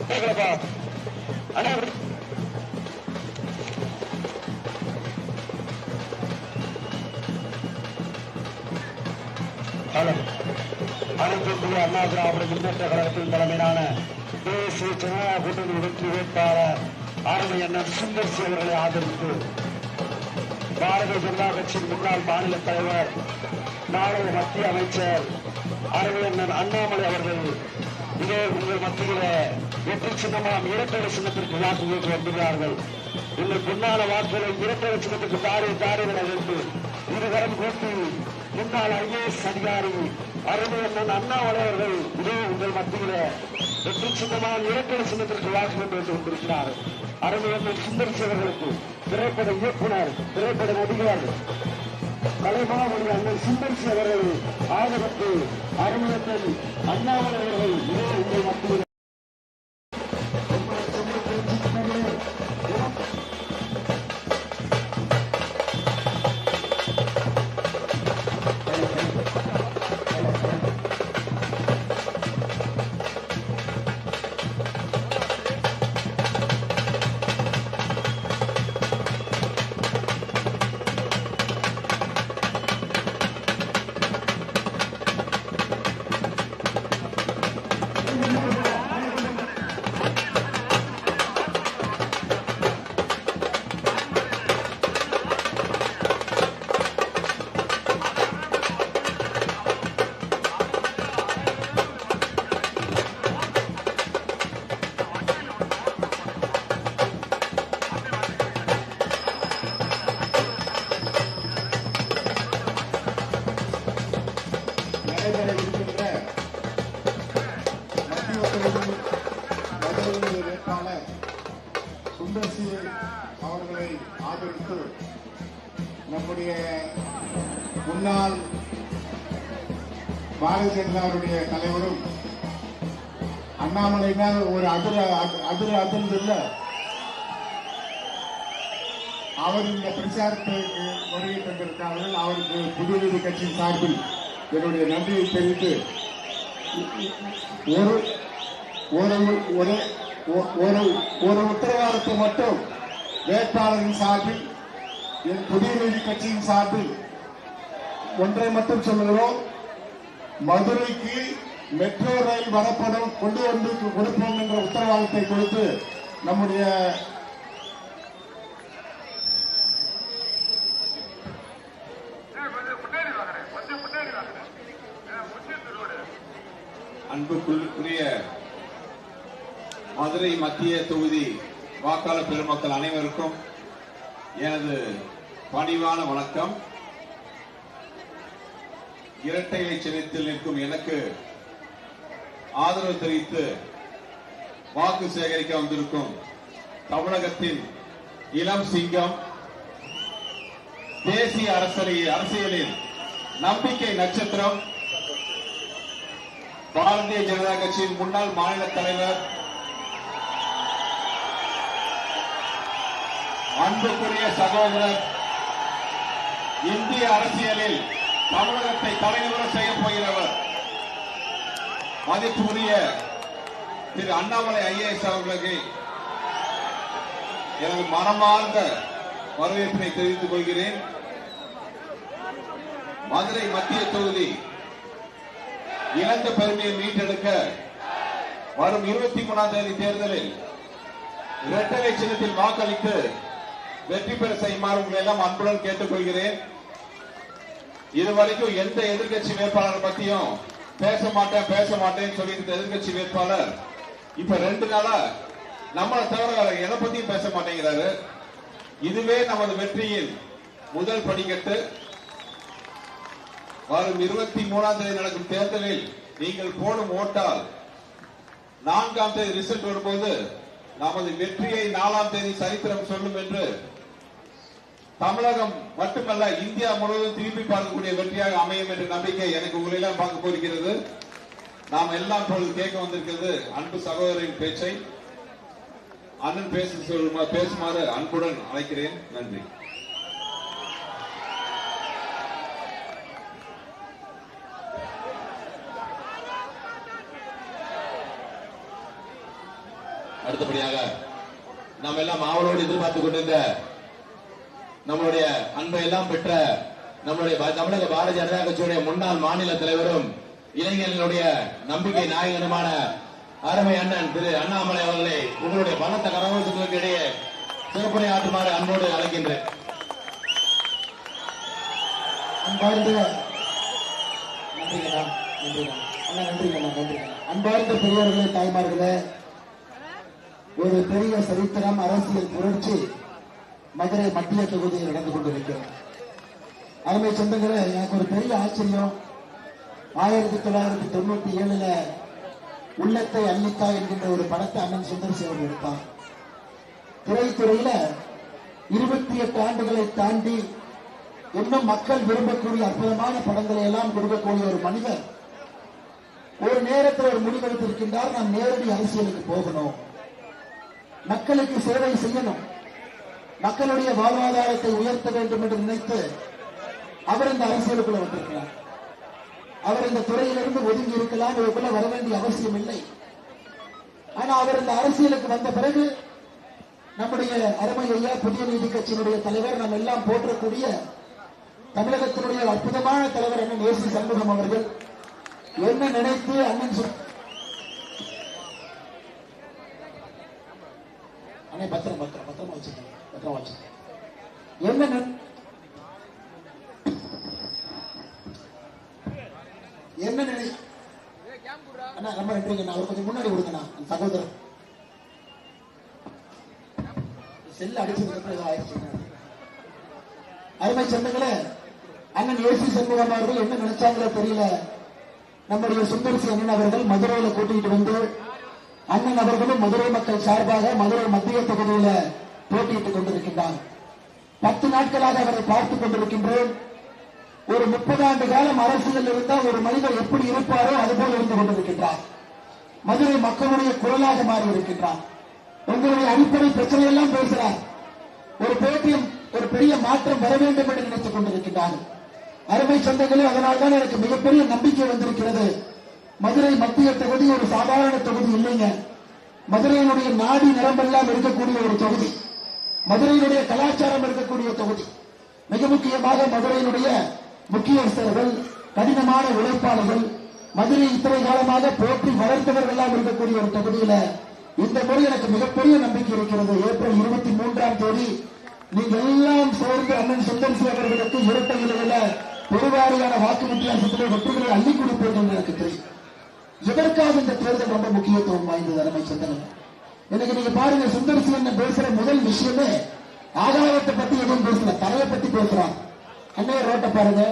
அனைத்து இந்திய அண்ணா திராவிட முன்னேற்ற கழகத்தின் தலைமையிலான தேசிய ஜனநாயக கூட்டணி வெற்றி வேட்பாளர் அருமை அண்ணன் சுந்தர்சி அவர்களை ஆதரித்து பாரதிய ஜனதா கட்சியின் முன்னாள் மாநில தலைவர் நாளைய மத்திய அமைச்சர் அருமை அண்ணன் அண்ணாமலை அவர்கள் இதே உங்கள் மத்தியில வெற்றி சின்னமாம் இரட்டை சின்னத்திற்கு வாக்கு கேட்டு வந்துள்ளார்கள். இந்த பொன்னான வாக்குகளை இரட்டை சின்னத்துக்கு தாரிகளை வைத்து இருவரும் கூட்டி முன்னாள் IAS அதிகாரி அருமை அண்ணன் அண்ணாமலை அவர்கள் இதே உங்கள் மத்தியில வெற்றி சின்னமான இரட்டை சின்னத்திற்கு வாக்கு கொண்டு வந்து கொண்டிருக்கிறார். அருமை அண்ணன் சுந்தர்சி அவர்களுக்கு திரைப்பட இயக்குனர், திரைப்பட நடிகர் கலைமாமணி அண்ணன் சுந்தர்சி அவர்கள் ஆதரவு அருமை அண்ணன் அண்ணாமலை அவர்கள் இதே உங்கள் மத்தியில் சுந்தர்சி அவர்களை ஆதரித்து நம்முடைய முன்னாள் பாரதிய ஜனதாவுடைய தலைவரும் அண்ணாமலையினால் ஒரு அதிர்ந்து இல்ல அவர் இந்த பிரச்சாரத்திற்கு வருகை தந்திருக்கிறார்கள். அவருக்கு புதுவை கட்சியின் சார்பில் என்னுடைய நன்றியை தெரிவித்து ஒரு உத்தரவாதத்தை மட்டும் வேட்பாளரின் சார்பில் என் புதிய கட்சியின் சார்பில் ஒன்றை மட்டும் சொல்லுகிறோம். மதுரைக்கு மெட்ரோ ரயில் வரப்படும் கொண்டு வந்து கொடுப்போம் என்ற உத்தரவாதத்தை கொடுத்து நம்முடைய அன்புக்குரிய மதுரை மத்திய தொகுதி வாக்காளர் பெருமக்கள் அனைவருக்கும் எனது பணிவான வணக்கம். இரட்டை இலை சின்னத்தில் நிற்கும் எனக்கு ஆதரவு தெரிவித்து வாக்கு சேகரிக்க வந்திருக்கும் தமிழகத்தின் இளம் சிங்கம், தேசிய அரசியலில் நம்பிக்கை நட்சத்திரம், பாரதிய ஜனதா கட்சியின் முன்னாள் மாநில தலைவர், அன்புக்குரிய சகோதரர், இந்திய அரசியலில் தமிழகத்தை தலைநிவர செய்ய போகிறவர், மதிப்புரிய திரு அண்ணாமலை IAS அவர்களுக்கு எனது மனமார்ந்த வரவேற்பினை தெரிவித்துக் கொள்கிறேன். மதுரை மத்திய தொகுதி இழந்த பெருமையை மீட்டெடுக்க வரும் 23ஆம் தேதி தேர்தலில் இரட்டை சின்னத்தில் வாக்களித்து வெற்றி பெற செய்யுமாறு உங்களை எல்லாம் அன்புடன் கேட்டுக் கொள்கிறேன். இதுவரைக்கும் எந்த எதிர்கட்சி வேட்பாளர் பத்தியும் பேச மாட்டேன்னு சொல்லியிருந்த எதிர்கட்சி வேட்பாளர் இப்ப 2 நாளா நம்மளை தவிர எதை பத்தியும் பேச மாட்டேங்கிறாரு. இதுவே நமது வெற்றியின் முதல் படிக்கட்டு. வரும் 23ஆம் தேதி நடக்கும் தேர்தலில் நீங்கள் போடும் ஓட்டால் 4ஆம் தேதி ரிசல்ட் வரும்போது நமது வெற்றியை 4ஆம் தேதி சரித்திரம் சொல்லும் என்று தமிழகம் மட்டுமல்ல இந்தியா முழுவதும் திரும்பி பார்க்கக்கூடிய வெற்றியாக அமையும் என்ற நம்பிக்கை எனக்கு உங்களெல்லாம் பார்க்க போகிறது. நாம் எல்லாம் இப்பொழுது கேட்க வந்திருக்கிறது அன்பு சகோதரின் பேச்சை. அண்ணன் பேசுமாறு அன்புடன் அழைக்கிறேன். நன்றி. அடுத்தபடியாக நாம் எல்லாம் ஆவலோடு எதிர்பார்த்துக் கொண்டிருந்த நம்மளுடைய அன்பை எல்லாம் பெற்ற நம்முடைய தமிழக பாரதிய ஜனதா கட்சியுடைய முன்னாள் மாநில தலைவரும் இளைஞர்களுடைய நம்பிக்கை நாயகனுமான அருமை அண்ணன் திரு அண்ணாமலை அவர்களை உங்களுடைய பலத்த கரகோஷங்களுக்கு இடையே சிறப்புரை ஆற்றுமாறு அன்போடு அழைக்கின்றேன். அன்பார்ந்த பெரியவர்களே, தாய்மார்களே, ஒரு பெரிய சரித்திரம், அரசியல் புரட்சி மதுரை மத்திய தொகுதியில் நடந்து கொண்டிருக்கிறது. அருமை சொந்தங்களே, எனக்கு ஒரு பெரிய ஆச்சரியம். 1997 உள்ளத்தை அள்ளித்தா என்கின்ற ஒரு படத்தை அண்ணன் சுந்தர் சி அவர்கள் எடுத்தார். திரைத்துறையில 28 ஆண்டுகளை தாண்டி இன்னும் மக்கள் விரும்பக்கூடிய அற்புதமான படங்களை எல்லாம் கொடுக்கக்கூடிய ஒரு மனிதர் ஒரு நேரத்தில் ஒரு முடிவெடுத்திருக்கின்றார். நாம் நேரடி அரசியலுக்கு போகணும், மக்களுக்கு சேவை செய்யணும், மக்களுடைய வாழ்வாதாரத்தை உயர்த்த வேண்டும் என்று நினைத்து அவர் இந்த அரசியலுக்குள்ள வந்திருக்கிறார். அவர் இந்த துறையிலிருந்து ஒதுங்கி இருக்கலாம், இதுக்குள்ள வர வேண்டிய அவசியம் இல்லை. ஆனா அவர் இந்த அரசியலுக்கு வந்த பிறகு நம்முடைய அருமை ஐயா புதிய நீதி கட்சியினுடைய தலைவர், நாம் எல்லாம் போற்றக்கூடிய தமிழகத்தினுடைய அற்புதமான தலைவர் அண்ணன் ஏசி சண்முகம் அவர்கள் என்ன நினைத்து அண்ணன் பத்திரமா வச்சிருக்கேன் என்ன நினை அண்ணா ரொம்ப நன்றிங்க. நான் அவர் கொஞ்சம் முன்னாடி கொடுங்கண்ணா. சகோதரர் செல்ல அடிச்சதுக்கு அப்புறம் ஏதோ ஆயிடுச்சு. அருமை சொந்தங்களே, அண்ணன் ஏசி சண்முகம் அவர்கள் என்ன நினைச்சாங்களோ தெரியல, நம்முடைய சுந்தர்சி அண்ணன் அவர்கள் மதுரையில கூட்டிட்டு வந்து அண்ணன் அவர்களும் மதுரை மக்கள் சார்பாக மதுரை மத்திய தொகுதியில போட்டியிட்டுக் கொண்டிருக்கின்றார். 10 நாட்களாக அவரை பார்த்துக் கொண்டிருக்கின்றோம். ஒரு 30 ஆண்டு காலம் அரசியல் இருந்தால் ஒரு மனிதர் எப்படி இருப்பாரோ அதுபோல் இருந்து கொண்டிருக்கின்றார். மதுரை மக்களுடைய குரலாக மாறி இருக்கின்றார். உங்களுடைய அடிப்படை பிரச்சனை எல்லாம் பேசுகிறார். ஒரு பேட்டியம் ஒரு பெரிய மாற்றம் வர வேண்டும் என்று நினைத்துக் கொண்டிருக்கின்றார். அருமை சொந்தங்களே, அதனால்தான் எனக்கு மிகப்பெரிய நம்பிக்கை வந்திருக்கிறது. மதுரை மத்திய தொகுதி ஒரு சாதாரண தொகுதி இல்லைங்க. மதுரையினுடைய நாடி நிரம்பெல்லாம் இருக்கக்கூடிய ஒரு தொகுதி, மதுரையினுடைய கலாச்சாரம் இருக்கக்கூடிய தொகுதி. மிக முக்கியமாக மதுரையினுடைய முக்கியஸ்தர்கள், கடினமான உழைப்பாளர்கள், மதுரை இத்தனை காலமாக போற்றி வளர்த்தவர்கள் எல்லாம் இருக்கக்கூடிய ஒரு தொகுதியில இந்த முறை எனக்கு மிகப்பெரிய நம்பிக்கை இருக்கிறது. ஏப்ரல் 23ஆம் தேதி நீங்கள் எல்லாம் சேர்ந்து அண்ணன் சுந்தர் சி அவர்களுக்கு இரட்டை இலையில பெருவாரியான வாக்கு வித்தியாசத்திலே வெற்றிகளை அள்ளி கொடுப்பீர்கள் என்று எனக்கு தெரியும். இதற்காக இந்த தேர்தல் ரொம்ப முக்கியத்துவம் வாய்ந்தது. அருமை சொந்தங்கள், எனக்கு நீங்க பாருங்க, சுந்தர் சி அண்ணன் பேசுற முதல் விஷயமே ஆகாயத்தை பத்தி எதுவும் பேசல, தரையை பத்தி பேசுறான். அண்ணே ரோட்டை பாருங்க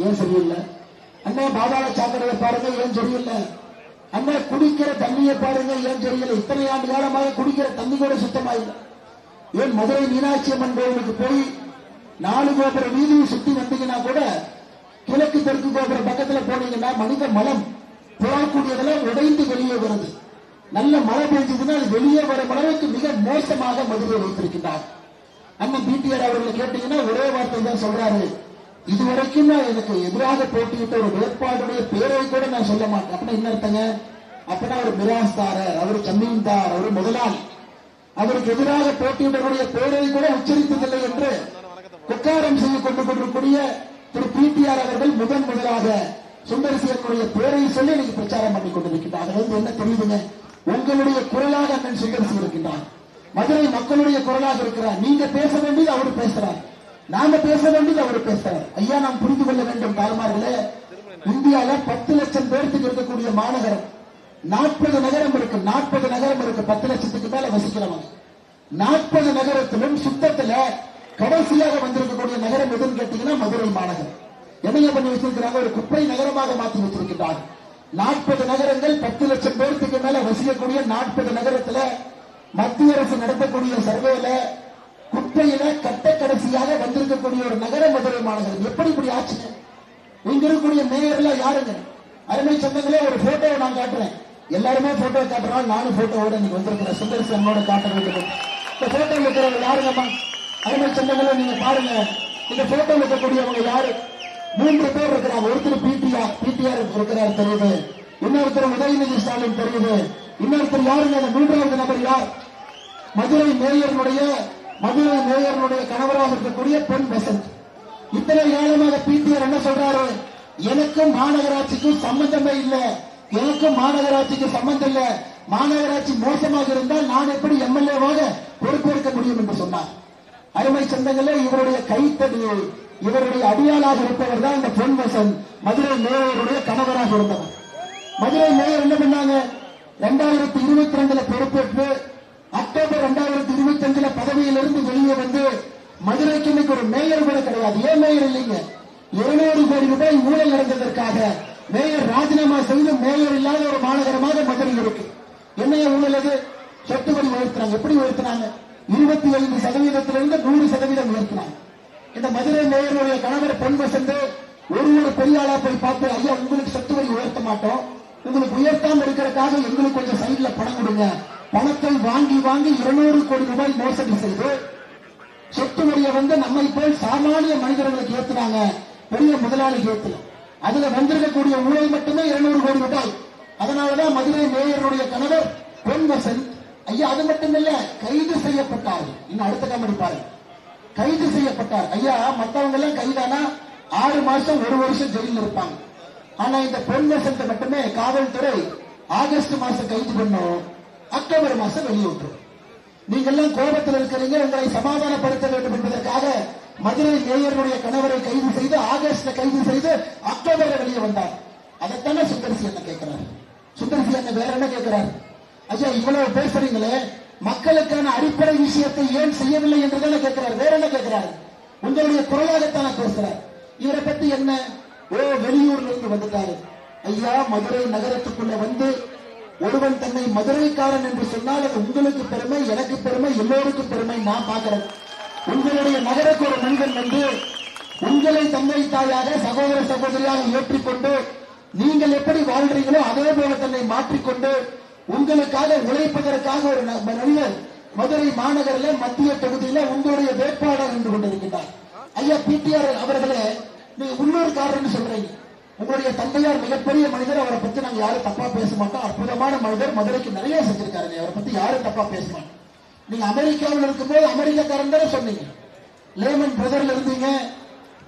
ஏன் சரியில்லை, அண்ணே பாதாள சாக்கடையை பாருங்க ஏன் சரியில்லை, அண்ணே குடிக்கிற தண்ணியை பாருங்க ஏன் சரியில்லை. இத்தனை ஆண்டு காலமாக குடிக்கிற தண்ணி கூட சுத்தமா இல்லை. ஏன் மதுரை மீனாட்சி அம்மன் கோவிலுக்கு போய் 4 கோபுர வீதியை சுத்தி வந்தீங்கன்னா கூட கிழக்கு தெற்கு கோபுர பக்கத்துல போனீங்கன்னா மனித மலம் போகக்கூடியதெல்லாம் உடைந்து வெளியே வருது. நல்ல மழை பெஞ்சதுன்னா அது வெளியே வரும் அளவுக்கு மிக மோசமாக மதுரை வைத்திருக்கிறார். அண்ணன் பிடிஆர் அவர்களை கேட்டீங்கன்னா ஒரே வார்த்தை தான் சொல்றாரு, இதுவரைக்கும் நான் எனக்கு எதிராக போட்டியிட்ட ஒரு வேட்பாளருடைய பேரை கூட நான் சொல்ல மாட்டேன். அப்படின்னா என்ன அர்த்தங்க? அப்படின்னா அவர் மிராஸ்தாரர், அவர் ஜமீன்தார், அவர் முதலாளி, அவருக்கு எதிராக போட்டியிடக்கூடிய பேரை கூட உச்சரித்ததில்லை என்று குக்காரம் செய்து கொண்டு கொண்டிருக்கூடிய திரு பிடிஆர் அவர்கள் முதலாக சுந்தரசியனுடைய பேரை சொல்லி எனக்கு பிரச்சாரம் பண்ணி கொண்டிருக்கிறார். அதிலிருந்து என்ன தெரியுதுங்க? உங்களுடைய குரலாக அண்ணன் சுந்தரசி இருக்கின்றார், மதுரை மக்களுடைய குரலாக இருக்கிறார். நீங்க பேச வேண்டியது அவர் பேசுறார், நாம பேச வேண்டியது அவர் பேசுறார். ஐயா, நாம் புரிந்து கொள்ள வேண்டும் தாய்மார்களே, இந்தியால 10 லட்சம் பேருக்கு இருக்கக்கூடிய மாநகரம் 40 நகரம் இருக்கு. 40 நகரம் இருக்கு, 10 லட்சத்துக்கு மேல வசிக்கிறவங்க. 40 நகரத்திலும் சுத்தத்துல கடைசியாக வந்திருக்கக்கூடிய நகரம் எதுன்னு கேட்டீங்கன்னா மதுரை மாநகரம். என்னைய பண்ணி வச்சிருக்கிறாங்க, ஒரு குப்பை நகரமாக மாற்றி வச்சிருக்கிறாங்க. 40 நகரங்கள் 10 லட்சம் பேருக்கு மேல வசிக்கக்கூடிய 40 நகரத்துல மத்திய அரசு நடத்தக்கூடிய சர்வேல குப்பையில கட்ட கடைசியாக வந்திருக்கக்கூடிய ஒரு நகரம் மதுரை மாநகரம். எப்படி இப்படி ஆச்சுங்க? இங்க இருக்கக்கூடிய மேயர்ல யாருங்க? அருமை சொந்தங்களே, ஒரு போட்டோவை நான் காட்டுறேன். எல்லாருமே போட்டோ காட்டுறாங்க, நானும் போட்டோவோட நீங்க வந்திருக்கிறேன். சுந்தரசி அம்மனோட காட்ட வேண்டும். இந்த போட்டோ இருக்கிறவங்க யாருங்கம்மா? அருமை சொந்தங்களே, நீங்க பாருங்க, இந்த போட்டோ இருக்கக்கூடியவங்க யாரு? 3 பேர் இருக்கிறாங்க. ஒருத்தர் பிடிஆர் இருக்கிறார் தெரியுது, இன்னொருத்தர் உதயநிதி ஸ்டாலின் தெரியுது, இன்னொருத்தர் யாருங்க? அந்த 3வது நபர் யார்? மதுரை மேயருடைய கணவராக இருக்கக்கூடிய பொன் வசந்த். இத்தனை காலமாக பிடிஆர் என்ன சொல்றாரு? எனக்கும் மாநகராட்சிக்கும் சம்பந்தமே இல்ல, எனக்கும் மாநகராட்சிக்கு சம்பந்தம் இல்ல, மாநகராட்சி மோசமாக இருந்தால் நான் எப்படி எம்எல்ஏவாக பொறுப்பேற்க முடியும் என்று சொன்னார். அருமை சொந்தங்களே, இவருடைய கைத்தடி, இவருடைய அடியாளாக இருப்பவர் தான் இந்த பொன் வசந்த், மதுரை மேயருடைய கணவராக இருந்தவர். மதுரை மேயர் என்ன பண்ணாங்க? 2022 பொறுப்பேற்று அக்டோபர் 2025 பதவியிலிருந்து வெளியே வந்து மதுரைக்கு இன்னைக்கு ஒரு மேயர் கூட கிடையாது. ஏன் மேயர் இல்லைங்க? 200 கோடி ரூபாய் ஊழல் நடந்ததற்காக மேயர் ராஜினாமா செய்து மேயர் இல்லாத ஒரு மாநகரமாக மதுரை இருக்கு. என்ன ஊழல் அது? சொத்து வரி உயர்த்தினாங்க. எப்படி உயர்த்தினாங்க? 25%-100% உயர்த்தினாங்க. இந்த மதுரை மேயருடைய கணவர் பொன் வசந்த் ஒரு பெரிய ஆளா போய் பார்த்து, ஐயா உங்களுக்கு சொத்து வரி உயர்த்த மாட்டோம், உங்களுக்கு உயர்த்தாம இருக்கிறதுக்காக எங்களுக்கு கொஞ்சம் சைட்ல பணம் கொடுங்க. பணத்தை வாங்கி 200 கோடி ரூபாய் மோசடி செய்து சொத்து வரியை நம்மை போல் சாமானிய மனிதர்களுக்கு ஏத்துனாங்க, பெரிய முதலாளிக்கு ஏத்துல. அதுல வந்திருக்கக்கூடிய ஊழல் மட்டுமே 200 கோடி ரூபாய். அதனாலதான் மதுரை மேயருடைய கணவர் பொன் வசந்த் ஐயா அது மட்டுமில்ல, கைது செய்யப்பட்டார். இன்னும் அடுத்த காமெடி பாருங்க, கைது செய்யப்பட்டார். ஐயா மத்தவங்க எல்லாம் கைதானா 6 மாசம் 1 வருஷம் ஜெயிலில் இருப்பாங்க. ஆனா இந்த பொன் வசந்த் மட்டுமே காவல்துறை ஆகஸ்ட் மாசம் கைது பண்ணும், அக்டோபர் மாசம் வெளியிட்டுரும். நீங்க எல்லாம் கோபத்தில் இருக்கிறீங்க, உங்களை சமாதானப்படுத்த வேண்டும் என்பதற்காக மதுரை மேயருடைய கணவரை கைது செய்து ஆகஸ்ட்ல கைது செய்து அக்டோபர்ல வெளியே வந்தார். அதைத்தானே சுந்தர்சி என்ன கேட்கிறார்? சுந்தர்சி என்ன வேற என்ன கேட்கிறார்? ஐயா இவ்வளவு பேசுறீங்களே, மக்களுக்கான அடிப்படை விஷயத்தை ஏன் செய்யவில்லை என்றுதானே கேட்கிறார். வேற என்ன கேட்கிறார்? உங்களுடைய குறையாகத்தானே பேசுறார். இவரை பத்தி என்ன? வெளியூர்ல இருந்து வந்துட்டாரு. ஐயா மதுரை நகரத்துக்குள்ள வந்து ஒருவன் தன்னை மதுரைக்காரன் என்று சொன்னால் அது உங்களுக்கு பெருமை, எனக்கு பெருமை, எல்லோருக்கும் பெருமை. நான் பார்க்கிறேன், உங்களுடைய நகருக்கு ஒரு மனிதன் வந்து உங்களை தந்தை தாயாக சகோதர சகோதரியாக ஏற்றிக்கொண்டு நீங்கள் எப்படி வாழ்றீங்களோ அதே போல தன்னை மாற்றிக்கொண்டு உங்களுக்காக உழைப்பதற்காக ஒரு மனிதர் மதுரை மாநகரில் மத்திய தொகுதியில உங்களுடைய வேட்பாளர் நின்று கொண்டிருக்கிறார். ஐயா பிடிஆர் அவர்களே, நீங்க உள்ளூர்காரர்னு சொல்றீங்க. உங்களுடைய தந்தையார் மிகப்பெரிய மனிதர், அவரை பத்தி நாங்க யாரும் தப்பா பேச மாட்டோம். அற்புதமான மனிதர், மதுரைக்கு நிறைய செஞ்சிருக்காரு, அவரை பத்தி யாரும் தப்பா பேச மாட்டோம். நீங்க அமெரிக்காவில் இருக்கும்போது அமெரிக்காக்காரன் தானே சொன்னீங்க. லேமன் பிரதர்ல இருந்தீங்க,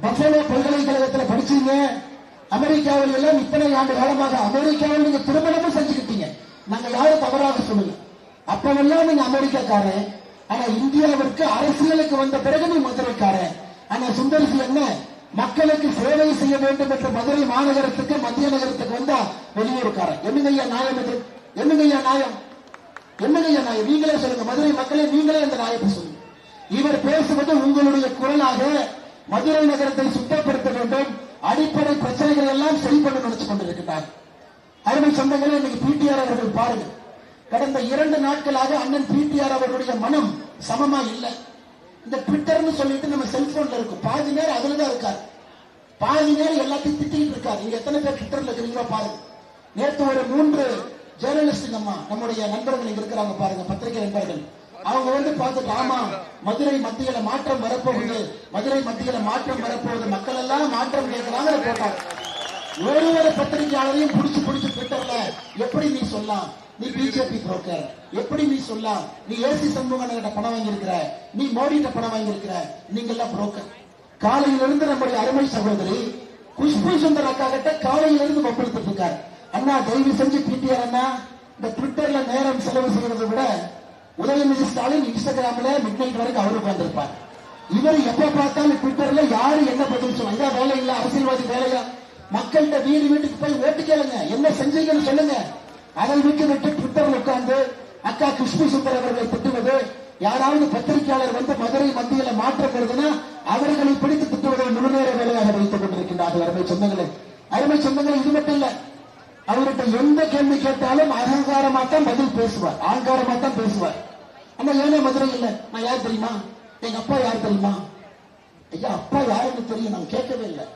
பஃபலோ பல்கலைக்கழகத்தில் படிச்சீங்க. அமெரிக்காவில் எல்லாம் இத்தனை ஆண்டு காலமாக அமெரிக்காவில் நீங்க திருமணமும் செஞ்சுக்கிட்டீங்க. நாங்க யாரும் தவறாக சொல்லல. அப்பவெல்லாம் நீங்க அமெரிக்காக்காரன். ஆனா இந்தியாவிற்கு அரசியலுக்கு வந்த பிறகு நீ மதுரைக்காரன். ஆனா சுந்தர்சி என்ன? மக்களுக்கு சேவை செய்ய வேண்டும் என்ற மதுரை மாநகரத்துக்கு மத்திய நகரத்துக்கு வந்தா வெளியூருக்காரன். என்னங்கய்யா நியாயம் இது? என்னங்கய்யா நியாயம்? என்னங்கய்யா நியாயம்? நீங்களே சொல்லுங்க, மதுரை மக்களே நீங்களே அந்த நியாயத்தை சொல்லுங்க. இவர் பேசுவது உங்களுடைய குரலாக மதுரை நகரத்தை சுத்தப்படுத்த வேண்டும், அடிப்படை பிரச்சனைகள் எல்லாம் சரி பண்ண நினைச்சு கொண்டிருக்கிறார். அருமை சொந்தங்களே, இன்னைக்கு பிடிஆர் அவர்கள் பாருங்க, கடந்த 2 நாட்களாக அண்ணன் பிடிஆர் அவர்களுடைய மனம் சமமா இல்லை. இந்த ட்விட்டர்னு சொல்லிட்டு நம்ம செல்போன்ல இருக்கும், பாதி நேரம் அதுலதான் இருக்காரு, பாதி நேரம் எல்லாத்தையும் திட்டிட்டு இருக்காரு. நீங்க எத்தனை பேர் ட்விட்டர்ல இருக்கிறீங்களோ பாருங்க. நேற்று ஒரு 3 ஜேர்னலிஸ்ட் நம்முடைய நண்பர்கள் இங்க இருக்கிறாங்க பாருங்க, பத்திரிகை நண்பர்கள். அவங்க வந்து பார்த்துட்டு, ஆமா மதுரை மத்தியில மாற்றம் வரப்போகுது, மதுரை மத்தியில மாற்றம் வரப்போகுது, மக்கள் எல்லாம் மாற்றம் கேட்கிறாங்க போட்டாங்க. ஒரு பத்திரிகையாளரையும் பிடிச்சு ட்விட்டர்ல எப்படி நீ சொல்லலாம், நீ பிஜேபி புரோக்கர், எப்படி நீ சொல்லலாம், நீ ஏசி சண்முகன் கிட்ட பணம் வாங்கியிருக்கிற, நீ மோடி கிட்ட பணம் வாங்கியிருக்கிற, நீங்க எல்லாம் புரோக்கர். காலையிலிருந்து நம்முடைய அருமை சகோதரி குஷ்பு சுந்தர் அக்கா கிட்ட காலையிலிருந்து வம்பிழுத்துட்டு இருக்காரு. அண்ணா தயவு செஞ்சு பிடிஆர் அண்ணா, இந்த ட்விட்டர்ல நேரம் செலவு செய்யறதை விட உதயநிதி ஸ்டாலின் இன்ஸ்டாகிராம்ல மிட் நைட் வரைக்கும் அவரு உட்கார்ந்திருப்பார். இவர் எப்ப பார்த்தாலும் ட்விட்டர்ல யாரு என்ன பதில் சொல்லுங்க, இதான் வேலை இல்ல, அரசியல்வாதி வேலையா? மக்கள்கிட்ட வீட்டுக்கு போய் ஓட்டு கேளுங்க, என்ன செஞ்சீங்கன்னு சொல்லுங்க. அதை விட்டு ட்விட்டர்ல உட்கார்ந்து அக்கா குஷ்பு சுந்தர் அவர்களை திட்டுவது, யாராவது பத்திரிகையாளர் வந்து மதுரை மத்தியில மாற்றம் வருதுன்னா அவர்களை பிடித்து திட்டுவதை முழுநேர வேலையாக வைத்துக் கொண்டிருக்கின்றார்கள். அருமை சொந்தங்களை இது மட்டும் இல்ல, அவர்கிட்ட எந்த கேள்வி கேட்டாலும் அகங்காரமா தான் பதில் பேசுவார், ஆங்காரமா தான் பேசுவார். ஆனா ஏனே மதுரை இல்ல, நான் யார் தெரியுமா, எங்க அப்பா யார் தெரியுமா? ஐயா அப்பா யாருன்னு தெரியும், நான் கேட்கவே இல்லை.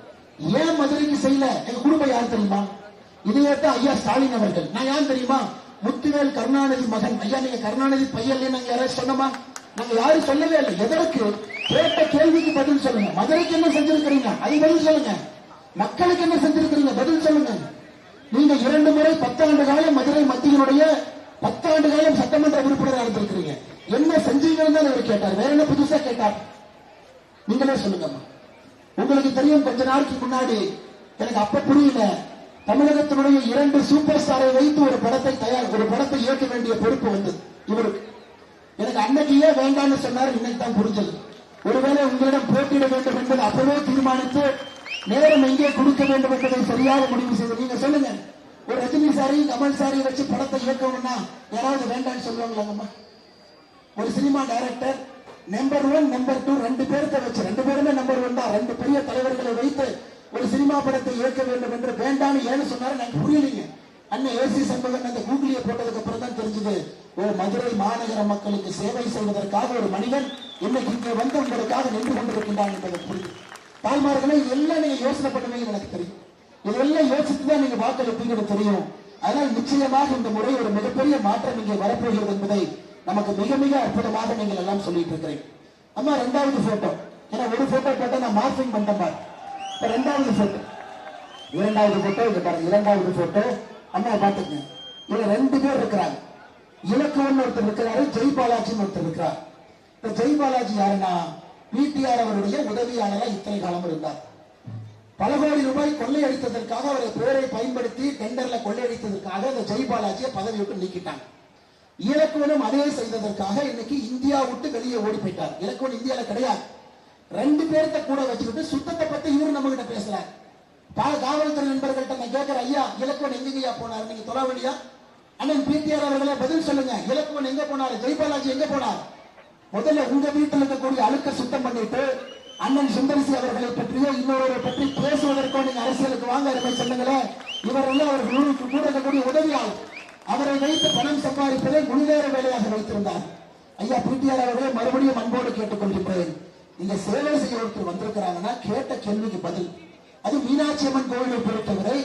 ஏன் மதுரைக்கு செய்யல, எங்க குடும்பம் யார் தெரியுமா? இதையேத்தான் ஐயா ஸ்டாலின் அவர்கள், நான் யார் தெரியுமா, முத்துவேல் கருணாநிதி மகன். ஐயா நீங்க கருணாநிதி பையன் நாங்க யாராவது சொன்னோமா? நாங்க யாரும் சொல்லவே இல்லை. எதற்கு? கேட்ட கேள்விக்கு பதில் சொல்லுங்க. மதுரைக்கு என்ன செஞ்சிருக்கிறீங்க அது பதில் சொல்லுங்க, மக்களுக்கு என்ன செஞ்சிருக்கிறீங்க பதில் சொல்லுங்க. நீங்க 2 முறை 10 ஆண்டு காலம் மதுரை மத்தியினுடைய 10 ஆண்டு காலம் சட்டமன்ற உறுப்பினராக இருந்திருக்கிறீங்க. என்ன செஞ்சீங்கன்னு தான் அவர் கேட்டார், வேற என்ன புதுசா கேட்டார்? நீங்களே சொல்லுங்கம்மா. உங்களுக்கு தெரியும், கொஞ்ச நாளைக்கு முன்னாடி எனக்கு அப்ப புரியல, தமிழகத்தினுடைய 2 சூப்பர் ஸ்டாரை வைத்து ஒரு படத்தை இயக்க வேண்டிய பொறுப்பு வந்தது இவருக்கு. எனக்கு அன்னைக்கு ஏன் வேண்டாம்னு சொன்னாரு, இன்னைக்கு தான் புரிஞ்சது. ஒருவேளை உங்களிடம் போட்டியிட வேண்டும் என்பது அப்பவே தீர்மானித்து நேரம் எங்கே கொடுக்க வேண்டும் என்பதை சரியாக முடிவு செய்து. நீங்க சொல்லுங்க, ஒரு ரஜினி சாரையும் கமல் சாரையும் வச்சு படத்தை இயக்கணும்னா யாராவது வேண்டாம்னு சொல்லுவாங்களாங்கம்மா? ஒரு சினிமா டைரக்டர் நம்பர் 1 நம்பர் 2 2 பேர்த்த வச்சு, 2 பேருமே நம்பர் 1 தான், 2 பெரிய தலைவர்களை வைத்து ஒரு சினிமா படத்தை இயக்க வேண்டும் என்று வேண்டாம்னு ஏன்னு சொன்னாரு எனக்கு புரியலீங்க. அண்ணன் ஏசி சண்முகன் அந்த கூகுளிய போட்டதுக்கு அப்புறம் தான் தெரிஞ்சது, ஒரு மதுரை மாநகர மக்களுக்கு சேவை செய்வதற்காக ஒரு மனிதன் இன்னைக்கு இங்கே வந்து உங்களுக்காக நின்று கொண்டிருக்கின்றான் என்பதை புரியுது. தாய்மார்களே, இதெல்லாம் நீங்க யோசனை பண்ணுவீங்கன்னு எனக்கு தெரியும். இதெல்லாம் யோசித்து தான் நீங்க வாக்களிப்பீங்கன்னு தெரியும். அதனால் நிச்சயமாக இந்த முறை ஒரு மிகப்பெரிய மாற்றம் இங்கே வரப்போகிறது என்பதை நமக்கு மிக மிக அற்புதமாக நீங்கள் எல்லாம் சொல்லிட்டு இருக்கிறேன். அம்மா, 2வது போட்டோ, ஏன்னா ஒரு போட்டோ போட்டா நான் மார்க்கிங் பண்ண பாரு. இப்ப 2வது போட்டோ இங்க பாருங்க. 2வது போட்டோ அம்மா பாத்துங்க. இதுல 2 பேர் இருக்கிறாங்க. இலக்குவன் ஒருத்தர் இருக்கிறாரு, ஜெய் பாலாஜின்னு ஒருத்தர் இருக்கிறார். இந்த ஜெய் பாலாஜி யாருன்னா, பிடிஆர் அவருடைய உதவியாளராக இத்தனை காலம் இருந்தார். பல கோடி ரூபாய் கொள்ளையடித்ததற்காக அவரை பேரை பயன்படுத்தி டெண்டர்ல கொள்ளையடித்ததற்காக அந்த ஜெய் பாலாஜியை பதவி விட்டு நீக்கிட்டாங்க. இலக்குவனும் அதே செய்ததற்காக இன்னைக்கு இந்தியா விட்டு வெளியே ஓடி போயிட்டார். இலக்குவன் இந்தியால கிடையாது. 2 பேர்த்த கூட வச்சுக்கிட்டு சுத்தத்தை பத்தி இவரு நம்ம கிட்ட பேசுறாரு. காவல்துறை நண்பர்கள்ட்ட நான் கேட்கிற, ஐயா இலக்குவன் எங்கயா போனார்? நீங்க தொலைவழியா அண்ணன் பிடிஆர் அவர்களை பதில் சொல்லுங்க. இலக்குவன் எங்க போனாரு? ஜெய் பாலாஜி எங்க போனார்? முதல்ல உங்க வீட்டில் இருக்கக்கூடிய அழுக்க சுத்தம் பண்ணிட்டு அண்ணன் சுந்தரிசி அவர்களை பற்றியோ இன்னொரு பற்றி பேசுவதற்கோ நீங்க அரசியலுக்கு வாங்க அருமை சொன்னீங்களே. இவரெல்லாம் அவர்களுக்கு கூட இருக்கக்கூடிய உதவியாளர். அவரை வைத்து பணம் சம்பாதிப்பதை முழுநேர வேலையாக வைத்திருந்தார். ஐயா பிடிஆர் அவர்களே, மறுபடியும் அன்போடு கேட்டுக்கொள்கின்றேன். நீங்க சேவை செய்ய ஒருத்தர் வந்திருக்கிறாங்கன்னா கேட்ட கேள்விக்கு பதில். அது மீனாட்சி அம்மன் கோவிலை பொறுத்தவரை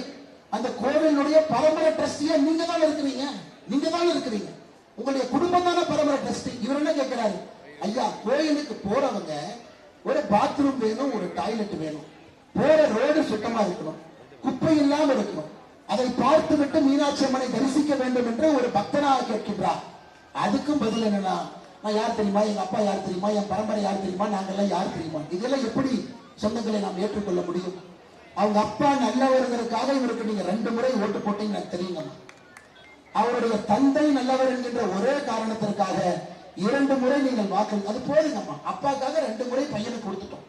அந்த கோவிலுடைய பரம்பரை ட்ரஸ்டியா நீங்க தான் இருக்கிறீங்க. உங்களுடைய குடும்பம் தானே பரம்பரை ட்ரஸ்டி. இவர் என்ன கேட்கிறாரு, ஐயா கோயிலுக்கு போறவங்க ஒரு பாத்ரூம் வேணும், ஒரு டாய்லெட் வேணும், போற ரோடு சுத்தமா இருக்கணும், குப்பை இல்லாம இருக்கணும், அதை பார்த்து விட்டு மீனாட்சி அம்மனை தரிசிக்க வேண்டும் என்று ஒரு பக்தனாக கேட்கின்றார். அதுக்கும் பதில் என்னன்னா, நான் யார் தெரியுமா, எங்க அப்பா யார் தெரியுமா, என் பரம்பரை யார் தெரியுமா, நாங்கெல்லாம் யார் தெரியுமா? இதெல்லாம் எப்படி சொந்தங்களை நாம் ஏற்றுக்கொள்ள முடியும்? அவங்க அப்பா நல்லவர்களுக்காக இவருக்கு நீங்க 2 முறை ஓட்டு போட்டீங்க எனக்கு தெரியுங்க. அவருடைய தந்தை நல்லவர் என்கின்ற ஒரே காரணத்திற்காக 2 முறை நீங்கள் வாக்கு, அது போதுங்கம்மா. அப்பாக்காக 2 முறை பையனுக்கு கொடுத்துட்டோம்.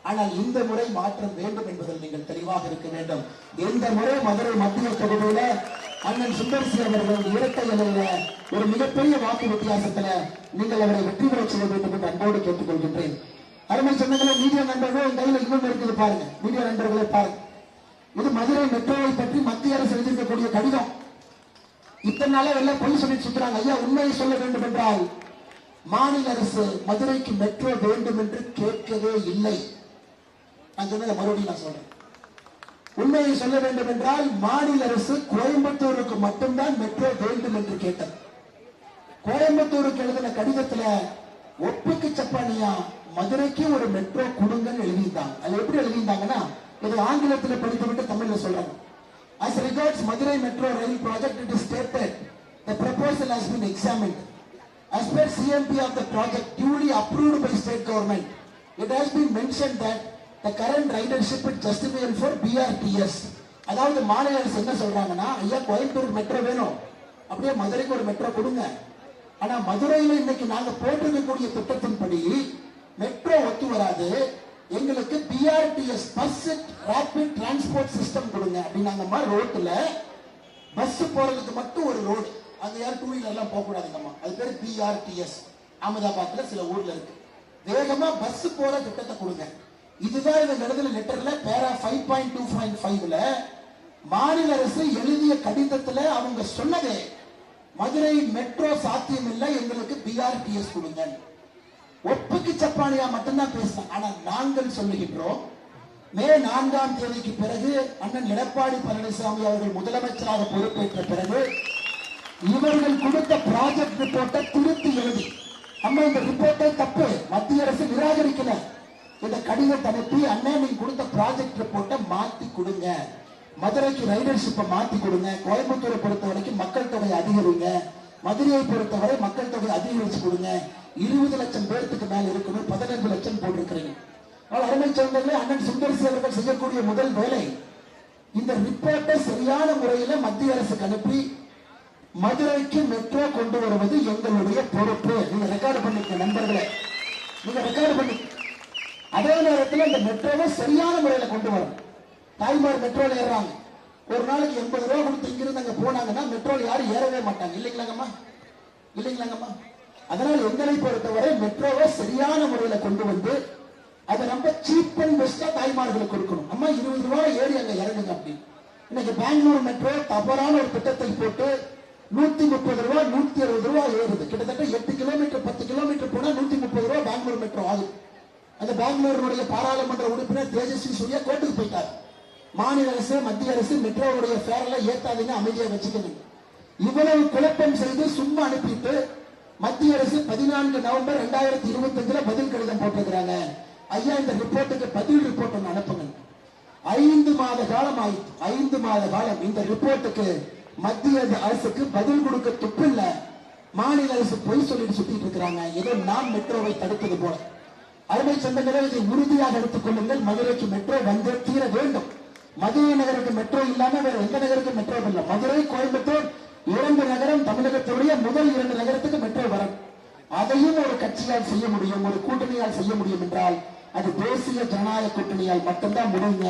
ஆனால் இந்த முறை மாற்றம் வேண்டும் என்பதில் நீங்கள் தெளிவாக இருக்க வேண்டும். இந்த முறை மதுரை மத்திய தொகுதியில அண்ணன் சுந்தரிசி அவர்கள் இரட்டை இலையில ஒரு மிகப்பெரிய வாக்கு வித்தியாசத்துல நீங்கள் அவரை வெற்றி பெற செய்ய வேண்டும் என்று அன்போடு கேட்டுக்கொள்கின்றேன். அருமை சொந்தங்களே, மீடியா நண்பர்களே, கையில் இன்னும் இருக்குது பாருங்க. மீடியா நண்பர்களே பாருங்க, இது மதுரை மெட்ரோவை பற்றி மத்திய அரசு எழுதியிருக்கக்கூடிய கடிதம். இத்தனை நாளா எல்லாம் பொய் சொல்லி சுற்றுறாங்க. ஐயா உண்மையை சொல்ல வேண்டும் என்றால் மாநில அரசு மதுரைக்கு மெட்ரோ வேண்டும் என்று கேட்கவே இல்லை. நான் சொன்னதை மறுபடியும் நான் சொல்றேன். உண்மையை சொல்ல வேண்டும் என்றால் மாநில அரசு கோயம்புத்தூருக்கு மட்டும்தான் மெட்ரோ வேண்டும் என்று கேட்டது. கோயம்புத்தூருக்கு எழுதின கடிதத்துல ஒப்புக்கு சப்பானியா மதுரைக்கு ஒரு மெட்ரோ கொடுங்கன்னு எழுதியிருந்தாங்க. அது எப்படி எழுதியிருந்தாங்கன்னா, இது ஆங்கிலத்தில் படித்துவிட்டு தமிழ்ல சொல்றாங்க. As regards Madurai Metro Rail project, it is stated the proposal has been examined. As per CMP of the project duly approved by state government, it has been mentioned that the current ridership is justifiable for BRTS. அதாவது மாநில அரசு என்ன சொல்றாங்கன்னா, ஐயா Coimbatore metro வேணும், அப்படியே மதுரைக்கு ஒரு மெட்ரோ கொடுங்க. ஆனா மதுரையில இன்னைக்கு நாங்க போட்டிருக்கக்கூடிய திட்டத்தின்படி மெட்ரோ ஒத்து வராது, எங்களுக்கு BRTS bus rapid transport system கொடுங்க அப்படின்னாங்கம்மா. ரோட்ல பஸ் போறதுக்கு மட்டும் ஒரு ரோடு, அங்க யாரும் 2 வீலர் எல்லாம் போக கூடாதுங்கம்மா. அது பேரு பிஆர்டிஎஸ். அகமதாபாத்ல சில ஊர்ல இருக்கு. வேகமா பஸ் போற திட்டத்தை கொடுங்க. இதுதான் இந்த எழுதின லெட்டர்ல பேரா 5.2.5ல மாநில அரசு எழுதிய கடிதத்துல அவங்க சொன்னதே, மதுரை மெட்ரோ சாத்தியம் இல்லை, எங்களுக்கு பிஆர்டிஎஸ் கொடுங்க. ஒப்புக்கு சப்பானியா மட்டும்தான் பேசினாங்க. ஆனா நாங்கள் சொல்லுகின்றோம், மே 4ஆம் தேதிக்கு பிறகு அண்ணன் எடப்பாடி பழனிசாமி அவர்கள் முதலமைச்சராக பொறுப்பேற்ற பிறகு இவர்கள் கொடுத்த ப்ராஜெக்ட் ரிப்போர்ட்டை திருத்தி எழுதி, நம்ம இந்த ரிப்போர்ட்டை தப்பு, மத்திய அரசு நிராகரிக்கல, இந்த கடிதத்தை அனுப்பி அண்ணன் நீங்க கொடுத்த ப்ராஜெக்ட் ரிப்போர்ட்டை மாத்தி கொடுங்க, மதுரைக்கு ரைடர்ஷிப்பை மாத்தி கொடுங்க, கோயம்புத்தூரை பொறுத்த வரைக்கும் மக்கள் தொகை அதிகரிங்க, மதுரையை பொறுத்தவரை மக்கள் தொகை அதிகரிச்சு கொடுங்க, 20 லட்சம் பேருக்கு மேல இருக்கணும், 15 லட்சம் போட்டிருக்கிறீங்க. அருமை சொந்தங்களே, அண்ணன் சுந்தர்சி அவர்கள் செய்யக்கூடிய முதல் வேலை இந்த ரிப்போர்ட்டை சரியான முறையில மத்திய அரசுக்கு அனுப்பி மதுரைக்கு மெட்ரோ கொண்டு வருவது எங்களுடைய பொறுப்பு. நீங்க ரெக்கார்டு பண்ணிக்க நண்பர்களே, நீங்க ரெக்கார்டு பண்ணி அதே நேரத்தில் இந்த மெட்ரோவை சரியான முறையில கொண்டு வரும். தாய்மார் மெட்ரோல ஏறாங்க, ஒரு நாளைக்கு 80 ரூபாய் கொடுத்து இங்கிருந்து அங்க போனாங்கன்னா மெட்ரோல யாரும் ஏறவே மாட்டாங்க. இல்லைங்களாங்கம்மா, இல்லைங்களாங்கம்மா. அதனால எங்களை பொறுத்தவரை மெட்ரோவை சரியான முறையில கொண்டு வந்து அதை ரொம்ப சீப் அண்ட் பெஸ்டா தாய்மார்களுக்கு கொடுக்கணும். அம்மா 20 ரூபாய் ஏறி அங்க இறங்குங்க அப்படின்னு. இன்னைக்கு பெங்களூர் மெட்ரோ தவறான ஒரு திட்டத்தை போட்டு 130 ரூபாய் 160 ரூபாய் ஏறுது. கிட்டத்தட்ட 8 கிலோமீட்டர் 10 கிலோமீட்டர் போனா 130 ரூபாய் பெங்களூர் மெட்ரோ ஆகுது. அந்த பெங்களூருடைய பாராளுமன்ற உறுப்பினர் தேஜஸ்வி சூர்யா கோர்ட்டுக்கு போயிட்டார். மாநில அரசு மத்திய அரசு மெட்ரோவுடைய ஃபேர்ல ஏத்தாதீங்க, அமைதியா வச்சுக்கணும். இவ்வளவு குழப்பம் செய்து சும்மா அனுப்பிட்டு மத்திய அரசு 14 நவம்பர் 2025 பதில் கடிதம் போட்டிருக்கிறாங்க. ஐயா, இந்த ரிப்போர்ட்டுக்கு பதில் ரிப்போர்ட் ஒன்று அனுப்புங்க. 5 மாத காலம் ஆயிடுச்சு. 5 மாத காலம் இந்த ரிப்போர்ட்டுக்கு மத்திய அரசுக்கு பதில் கொடுக்க துப்பில்ல. மாநில அரசு பொய் சொல்லிட்டு சுத்திட்டு இருக்கிறாங்க, ஏதோ நாம் மெட்ரோவை தடுப்பது போல. அருமை சொந்தங்களே, இதை உறுதியாக எடுத்துக் கொள்ளுங்கள். மதுரைக்கு மெட்ரோ வந்து தீர வேண்டும். மதுரை நகருக்கு மெட்ரோ இல்லாம வேற எந்த நகருக்கு மெட்ரோ இல்லை. மதுரை, கோயம்புத்தூர் 2 நகரம் தமிழகத்துடைய முதல் 2 நகரத்துக்கு மெட்ரோ வரும். அதையும் ஒரு கட்சியால் செய்ய முடியும், ஒரு கூட்டணியால் செய்ய முடியும் என்றால் அது தேசிய ஜனநாயக கூட்டணியால் மட்டும்தான் முடியுங்க.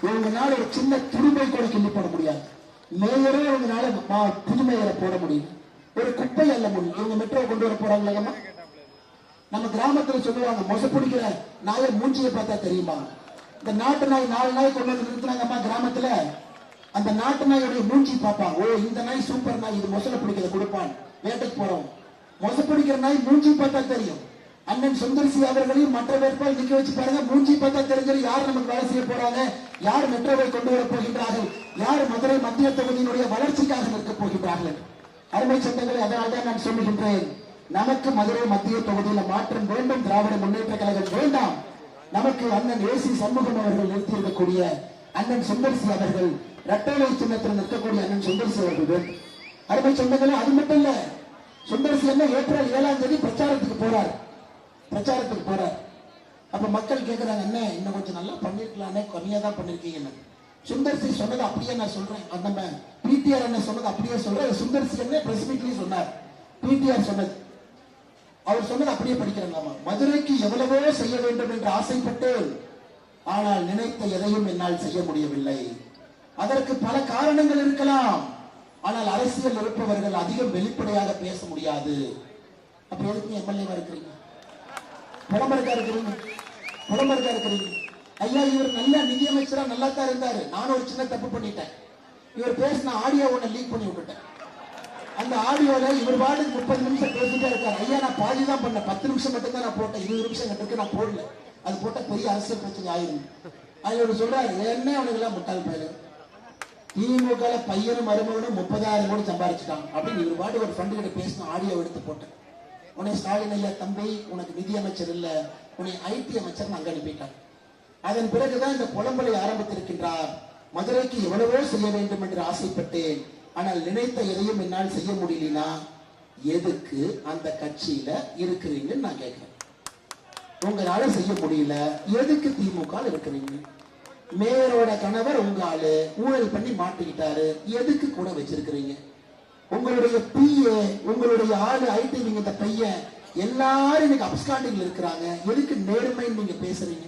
இவங்கனால ஒரு சின்ன துரும்பை கூட கிள்ளி போட முடியாது. மேயரே இவங்கனால புதுமேயரை போட முடியும், ஒரு குப்பை அல்ல முடியும். இவங்க மெட்ரோ கொண்டு வர போறாங்களா? நம்ம கிராமத்துல சொல்லுவாங்க, மொசப்பிடிக்கிற நாயை மூஞ்சியை பார்த்தா தெரியுமா? இந்த நாட்டு நாய் 4 நாய் கொண்டு வந்து நிறுத்தினாங்கம்மா கிராமத்துல. அந்த நாட்டு நாயோடைய மூஞ்சி பார்ப்பாங்க. ஓ, இந்த நாய் சூப்பர் நாய், இது மொசல பிடிக்கிறத கொடுப்பான். வேட்டைக்கு போறோம், மொச பிடிக்கிற நாய் மூஞ்சி பார்த்தா தெரியும். அண்ணன் சுந்தர்சி அவர்களையும் மற்ற வேட்பாளர் நிக்க வச்சு பாருங்க, மூஞ்சி பார்த்தா தெரிஞ்சது யார் நமக்கு வேலை செய்ய போறாங்க, யார் மெட்ரோவை கொண்டு வர போகின்றார்கள், யார் மதுரை மத்திய தொகுதியினுடைய வளர்ச்சிக்காக நிற்க போகின்றார்கள். அருமை சொந்தங்களை, அதனால்தான் நான் சொல்லுகின்றேன், நமக்கு மதுரை மத்திய தொகுதியில் மாற்றம் வேண்டும், திராவிட முன்னேற்ற கழகம் வேண்டாம். நமக்கு அண்ணன் ஏசி சண்முகம் அவர்கள் நிறுத்தியிருக்கக்கூடிய அண்ணன் சுந்தர்சி அவர்கள், இரட்டைலை சின்னத்தில் நிற்கக்கூடிய அண்ணன் சுந்தர்சி அவர்கள். அருமை சொந்தங்களே, அது மட்டும் இல்ல, சுந்தர்சி என்ன ஏப்ரல் 7ஆம் தேதி பிரச்சாரத்துக்கு போறார். அப்ப மக்கள் கேட்கிறாங்க, என்ன இன்னும் கொஞ்சம் நல்லா பண்ணிருக்கலாமே, கம்மியா தான் பண்ணிருக்கீங்க. சுந்தர்சி சொன்னது அப்படியே நான் சொல்றேன். நம்ம பிடிஆர் என்ன சொன்னது அப்படியே சொல்றேன். சுந்தர்சி என்ன பிரஸ் மீட்லயும் சொன்னார். பிடிஆர் சொன்னது, அவர் சொன்னது அப்படியே படிக்கிறாங்க. மதுரைக்கு எவ்வளவோ செய்ய வேண்டும் என்று ஆசைப்பட்டு, ஆனால் நினைத்த எதையும் என்னால் செய்ய முடியவில்லை. அதற்கு பல காரணங்கள் இருக்கலாம். ஆனால் அரசியல் இருப்பவர்கள் அதிகம் வெளிப்படையாக பேச முடியாது. அப்ப எதுக்கு எம்எல்ஏவா இருக்கிறீங்க, புலம்பருக்கா இருக்கிறீங்க? ஐயா, இவர் நல்ல நிதியமைச்சரா நல்லா தான் இருந்தாரு. நானும் ஒரு சின்ன தப்பு பண்ணிட்டேன். இவர் பேசின ஆடியோ ஒண்ணு லீக் பண்ணி விட்டுட்டேன். அந்த ஆடியோல இவர் பாட்டுக்கு 30 நிமிஷம் பேசிட்டே இருக்காரு. ஐயா, நான் பாதி தான் பண்ணேன், 10 நிமிஷம் மட்டும் தான் நான் போட்டேன், 20 நிமிஷம் கட்டுக்கு நான் போடல. அது போட்ட பெரிய அரசியல் பிரச்சனை ஆயிரும். அதுல ஒரு சொல்றாரு, என்ன அவனுக்கு எல்லாம் முட்டாள் பயிரு, திமுக பையனும் மருமகனும் 30,000 கோடி சம்பாதிச்சுட்டாங்க அப்படின்னு இவர் பாட்டு ஒரு ஃப்ரெண்டு கிட்ட பேசின ஆடியோ எடுத்து போட்டேன். உன்னை ஸ்டாலின் ஐயா, தம்பி உனக்கு நிதி அமைச்சர் இல்ல, உன்னை ஐடி அமைச்சர் அங்க அனுப்பிட்டான். அதன் பிறகுதான் இந்த புலம்பலை ஆரம்பித்திருக்கின்றார். மதுரைக்கு எவ்வளவோ செய்ய வேண்டும் என்று ஆசைப்பட்டேன், ஆனால் நினைத்த எதையும் என்னால் செய்ய முடியலனா எதுக்கு அந்த கட்சியில இருக்கிறீங்கன்னு நான் கேட்கிறேன். உங்களால செய்ய முடியல, எதுக்கு திமுக இருக்கிறீங்க? மேயரோட கணவர் உங்க ஆளு ஊழல் பண்ணி மாட்டிக்கிட்டாரு, எதுக்கு கூட வச்சிருக்கிறீங்க? உங்களுடைய பிஏ, உங்களுடைய ஆளு ஐடி, நீங்க இந்த பையன் எல்லாரும் இன்னைக்கு அப்ஸ்காண்டிங்ல இருக்கிறாங்க, எதுக்கு நேர்மைன்னு நீங்க பேசுறீங்க?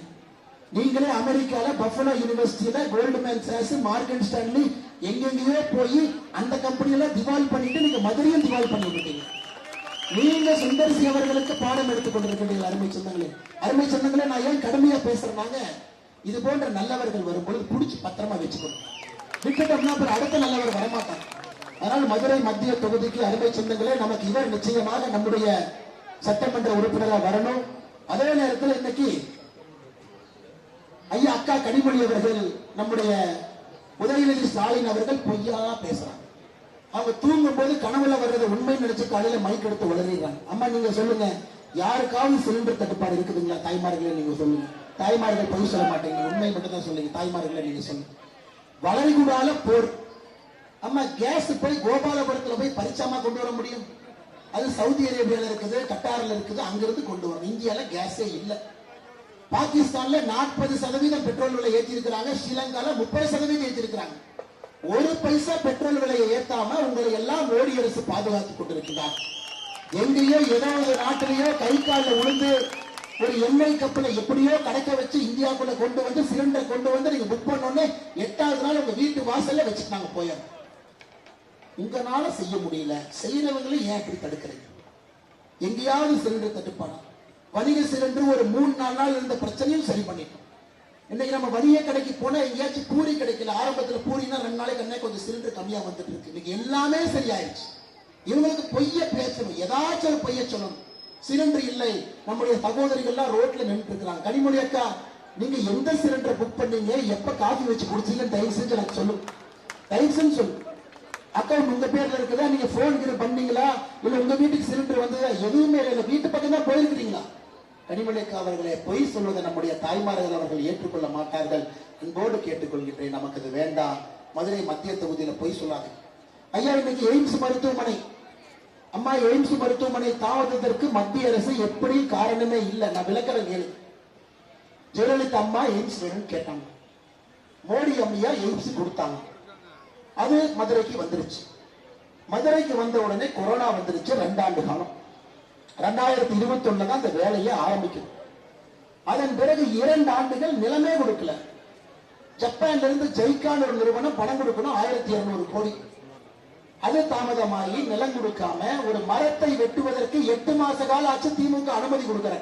நீங்களே அமெரிக்கால பஃபலோ யூனிவர்சிட்டியில கோல்ட்மேன் சாக்ஸ், மார்கன் ஸ்டான்லி எங்கெங்கயோ போய் அந்த கம்பெனியில திவால் பண்ணிட்டு நீங்க மதுரையும் திவால் பண்ணி விட்டீங்க. நீங்க சுந்தர்சி அவர்களுக்கு பாடம் எடுத்துக் கொண்டிருக்கிறீர்கள். அருமை சொந்தங்களே, நான் ஏன் கடுமையா பேசுறேன்னாங்க, இது போன்ற நல்லவர்கள் வரும்பொழுது புடிச்சு பத்திரமா வச்சுக்கணும். விட்டுட்டோம்னா அப்புறம் அடுத்த நல்லவர் வரமாட்டாங்க. அதனால் மதுரை மத்திய தொகுதிக்கு அருமை சொந்தங்களே, நமக்கு இவர் நிச்சயமாக நம்முடைய சட்டமன்ற உறுப்பினராக வரணும். அதே நேரத்தில் இன்னைக்கு ஐயா அக்கா கனிமொழி அவர்கள், நம்முடைய உதயநிதி ஸ்டாலின் அவர்கள் பொய்யா பேசுறாங்க. அவங்க தூங்கும் போது கனவுல வர்றதை உண்மை நினைச்சு காலையில மைக் எடுத்து வளர்றாங்க. அம்மா நீங்க சொல்லுங்க, யாருக்காவது சிலிண்டர் தட்டுப்பாடு இருக்குதுங்களா? தாய்மார்களே நீங்க சொல்லுங்க. தாய்மார்கள் பொய் சொல்ல மாட்டீங்க, உண்மை மட்டும் தான் சொல்லுங்க. தாய்மார்களே நீங்க சொல்லுங்க. வளைகுடால போர். அம்மா கேஸ் போய் கோபாலபுரத்துல போய் பரிச்சாமா கொண்டு வர முடியும்? அது சவுதி அரேபியால இருக்குது, கட்டாரில் இருக்குது, அங்கிருந்து கொண்டு வரணும். இந்தியால கேஸே இல்லை. பாகிஸ்தான்ல 40% பெட்ரோல் விலை ஏற்றி இருக்கிறாங்க, ஸ்ரீலங்கால 30% ஏற்றி இருக்கிறாங்க. ஒரு பைசா பெட்ரோல் விலையை ஏத்தாம உங்களை எல்லாம் மோடி அரசு பாதுகாத்துக் கொண்டிருக்கிறார். எங்கேயோ ஏதோ ஒரு நாட்டிலேயோ கை காலில் விழுந்து ஒரு எண்ணெய் கப்பலை எப்படியோ கடக்க வச்சு இந்தியாவுக்குள்ள கொண்டு வந்து சிலிண்டர் கொண்டு வந்து நீங்க புக் பண்ணோன்னே 8வது நாள் உங்க வீட்டு வாசல்ல வச்சுட்டு நாங்க போயிடும். உங்களால செய்ய முடியல, செய்யறவங்களும் ஏன் இப்படி தடுக்கிறீங்க? எங்கேயாவது சிலிண்டர் தட்டுப்பானா? வணிக சிலிண்டர் ஒரு 3-4 நாள் இருந்த பிரச்சனையும் சரி பண்ணிட்டோம். இன்னைக்கு நம்ம வணிக கடைக்கு போனா எங்கேயாச்சும் பூரி கிடைக்கல. ஆரம்பத்துல பூரினா 2 நாளைக்கு அன்னைக்கு கொஞ்சம் சிலிண்டர் கம்மியா வந்துட்டு இருக்கு. இன்னைக்கு எல்லாமே சரியாயிருச்சு. இவங்களுக்கு பொய்ய பேசணும், ஏதாச்சும் ஒரு பொய்ய சொல்லணும். சிலிண்டர் இல்லை, நம்முடைய சகோதரிகள்லாம் ரோட்ல நின்று இருக்கிறாங்க. கனிமொழி அக்கா, நீங்க எந்த சிலிண்டர் புக் பண்ணீங்க, எப்ப காஃபி வச்சு குடிச்சீங்கன்னு தயவு செஞ்சு எனக்கு சொல்லு, தயவு செஞ்சு சொல்லு. அக்கௌண்ட் உங்க பேர்ல இருக்குதா, நீங்க போன் பண்ணீங்களா, இல்ல உங்க வீட்டுக்கு சிலிண்டர் வந்ததா? எதுவுமே இல்லை, வீட்டு பக்கம் தான் போயிருக்கிறீங்களா? கனிமொழி அக்கா அவர்களே, பொய் சொல்வதை நம்முடைய தாய்மார்கள் அவர்கள் ஏற்றுக்கொள்ள மாட்டார்கள். அன்போடு கேட்டுக்கொள்கின்றேன், நமக்கு அது வேண்டாம். மதுரை மத்திய தொகுதியில பொய் சொல்லாது. ஐயா, இன்னைக்கு எய்ம்ஸ் மருத்துவமனை, அம்மா எய்ம்ஸ் மருத்துவமனை தாமதத்திற்கு மத்திய அரசு எப்படி காரணமே இல்லை. நான் விளக்கிறேன் கேளு. ஜெயலலிதா அம்மா எய்ம்ஸ் வேணும்னு கேட்டாங்க, மோடி அம்மையா எய்ம்ஸ் கொடுத்தாங்க. அது மதுரைக்கு வந்துருச்சு. மதுரைக்கு வந்த உடனே கொரோனா வந்துருச்சு. 2 ஆண்டு காலம், 2021 தான் அந்த வேலையை ஆரம்பிக்குது. அதன் பிறகு 2 ஆண்டுகள் நிலமே கொடுக்கல. ஜப்பான்ல இருந்து ஜெய்கான் ஒரு நிறுவனம் பணம் கொடுக்கணும், 1200 கோடி. அது தாமதமாகி நிலம் கொடுக்காம ஒரு மரத்தை வெட்டுவதற்கு 8 மாச கால ஆச்சு. திமுக அனுமதி கொடுக்கிற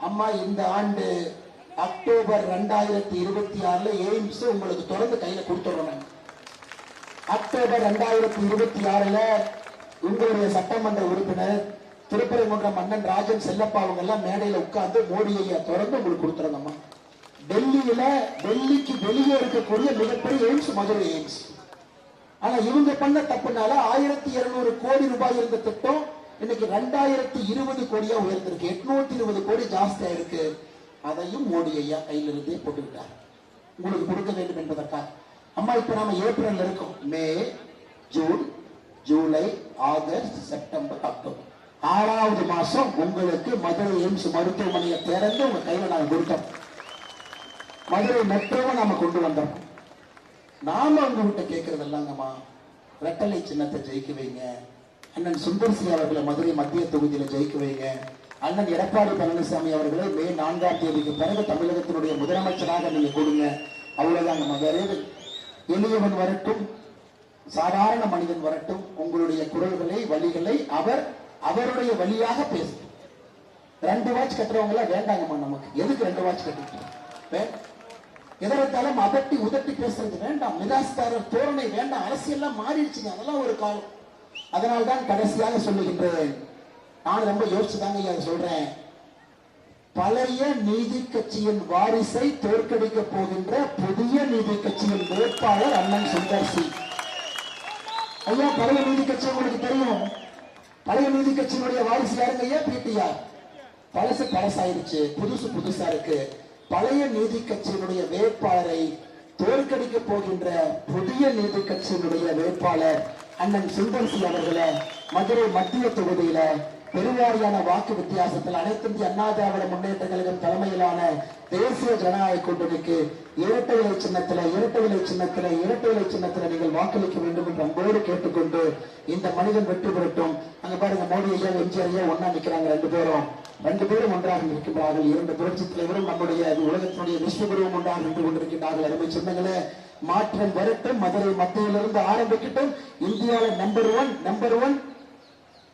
அம்மா இந்த ஆண்டு அக்டோபர் 2026 எய்ம்ஸ் உங்களுக்கு தொடர்ந்து கையில கொடுத்துடுறோம். அக்டோபர் 2026 உங்களுடைய சட்டமன்ற உறுப்பினர் திருப்பரங்குன்றம் மன்னன் ராஜன் செல்லப்பா அவங்க எல்லாம் மேடையில உட்கார்ந்து மோடியை தொடர்ந்து உங்களுக்கு கொடுத்துருங்கம்மா. டெல்லிக்கு வெளியே இருக்கக்கூடிய மிகப்பெரிய எய்ம்ஸ் மதுரை எய்ம்ஸ். ஆனா இவங்க பண்ண தப்புனால 1200 கோடி ரூபாய் இருந்த திட்டம் இன்னைக்கு 2020 கோடியா உயர்ந்திருக்கு. 820 கோடி ஜாஸ்தியா இருக்கு. அதையும் மோடி ஐயா கையில இருந்தே போட்டுக்கிட்டார், உங்களுக்கு கொடுக்க வேண்டும் என்பதற்காக. அம்மா, இப்ப நாம ஏப்ரல் இருக்கோம். May, June, July, August, September, October, 6வது மாசம் உங்களுக்கு மதுரை எய்ம்ஸ் மருத்துவமனையை திறந்து உங்க கையில நாங்க கொடுத்தோம். மதுரை மெட்ரோவை நாம கொண்டு வந்தோம். நாம உங்ககிட்ட கேட்கறது இல்லங்கம்மா, ரெட்டலை சின்னத்தை ஜெயிக்க வைங்க. அண்ணன் சுந்தர்சி அவர்களை மதுரை மத்திய தொகுதியில ஜெயிக்க வைங்க. அண்ணன் எடப்பாடி பழனிசாமி அவர்களை மே 4ஆம் தேதிக்கு பிறகு தமிழகத்தினுடைய முதலமைச்சராக நீங்க கொடுங்க. அவ்வளவுதாங்கம்மா. வேற எளியவன் வரட்டும், சாதாரண மனிதன் வரட்டும், உங்களுடைய குரல்களை வழிகளை அவருடைய வழியாக பேசும். 2 வாட்ச் கட்டுறவங்க எல்லாம் வேண்டாங்கம்மா. நமக்கு எதுக்கு 2 வாட்ச் கட்டிட்டு எதற்காலும் அதட்டி உதட்டி பேசுறது வேண்டாம். நிராஸ்தாரர் தோரணை வேண்டாம். அரசியல்லாம் மாறிடுச்சுங்க, அதெல்லாம் ஒரு காலம். அதனால்தான் கடைசியாக சொல்லுகின்றேன், நான் ரொம்ப யோசிச்சுதாங்க சொல்றேன். பழைய நீதி கட்சியின் வாரிசை தோற்கடிக்க போகின்ற புதிய நீதி கட்சியின் வேட்பாளர் அண்ணன் சுந்தர்சி ஐயா. பழைய நீதி கட்சி உங்களுக்கு தெரியும். பழைய நீதி கட்சியினுடைய வாரிசு யாருங்க ஐயா? பிடிஆர். பழசு பழசாயிருச்சு, புதுசு புதுசா இருக்கு. பழைய நீதி கட்சியினுடைய வேட்பாளரை தோற்கடிக்க போகின்ற புதிய நீதி கட்சியினுடைய வேட்பாளர் அண்ணன் சுந்தர்சி அவர்களை மதுரை மத்திய தொகுதியில பெருவாரியான வாக்கு வித்தியாசத்தில் அனைத்து இந்திய அண்ணா திராவிட முன்னேற்ற கழகம் தலைமையிலான தேசிய ஜனநாயக கூட்டணிக்கு இரட்டை இலை சின்னத்தில் நீங்கள் வாக்களிக்க வேண்டும் என்று அன்போடு கேட்டுக்கொண்டு இந்த மனிதன் வெற்றி பெறட்டும். அங்க பாருங்க, மோடி ஐயா எம்ஜிஆர் ஐயா ஒன்னா நிக்கிறாங்க. 2 பேரும் ஒன்றாக இருக்கின்றார்கள். 2 புரட்சி தலைவரும் நம்முடைய உலகத்தினுடைய விஸ்வகுருவும் ஒன்றாக நின்று கொண்டிருக்கின்றார்கள். அருமை சின்னங்களே, மாற்றம் வரட்டும். மதுரை மத்தியிலிருந்து ஆரம்பிக்கட்டும். இந்தியாவில் நம்பர் ஒன்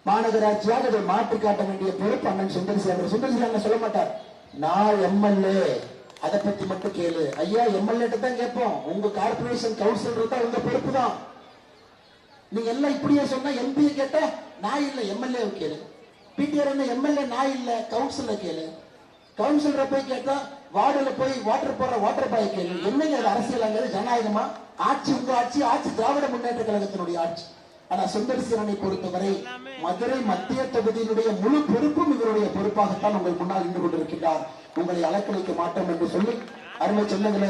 மாநகராட்சியாக அதை மாற்றி காட்ட வேண்டிய பொறுப்பு அண்ணன் சுந்தர்சி அவர். சுந்தர்சி அண்ணன் சொல்ல மாட்டார், நான் எம்எல்ஏ, அதை பத்தி மட்டும் கேளு. ஐயா, எம்எல்ஏ தான் கேட்போம். உங்க கார்பரேஷன் கவுன்சிலர் தான் உங்க பொறுப்பு தான். நீங்க எல்லாம் இப்படியே சொன்னா எம்பியை கேட்ட நான் இல்ல, எம்எல்ஏ கேளு. பிடிஆர் என்ன எம்எல்ஏ நான் இல்ல, கவுன்சிலர் கேளு. கவுன்சிலரை போய் கேட்டா வார்டுல போய் வாட்டர் போற வாட்டர் பாய் கேளு. என்னங்க அது அரசியல்? ஜனநாயகமா? ஆட்சி உங்க ஆட்சி திராவிட முன்னேற்ற கழகத்தினுடைய ஆட்சி. ஆனா சுந்தர்சீரனை பொறுத்தவரை மதுரை மத்திய தொகுதியினுடைய முழு பொறுப்பும் இவருடைய பொறுப்பாகத்தான் உங்கள் முன்னால் நின்று கொண்டிருக்கிறார். உங்களை அலக்களிக்க மாட்டோம் என்று சொல்லி அருமை செல்லங்கள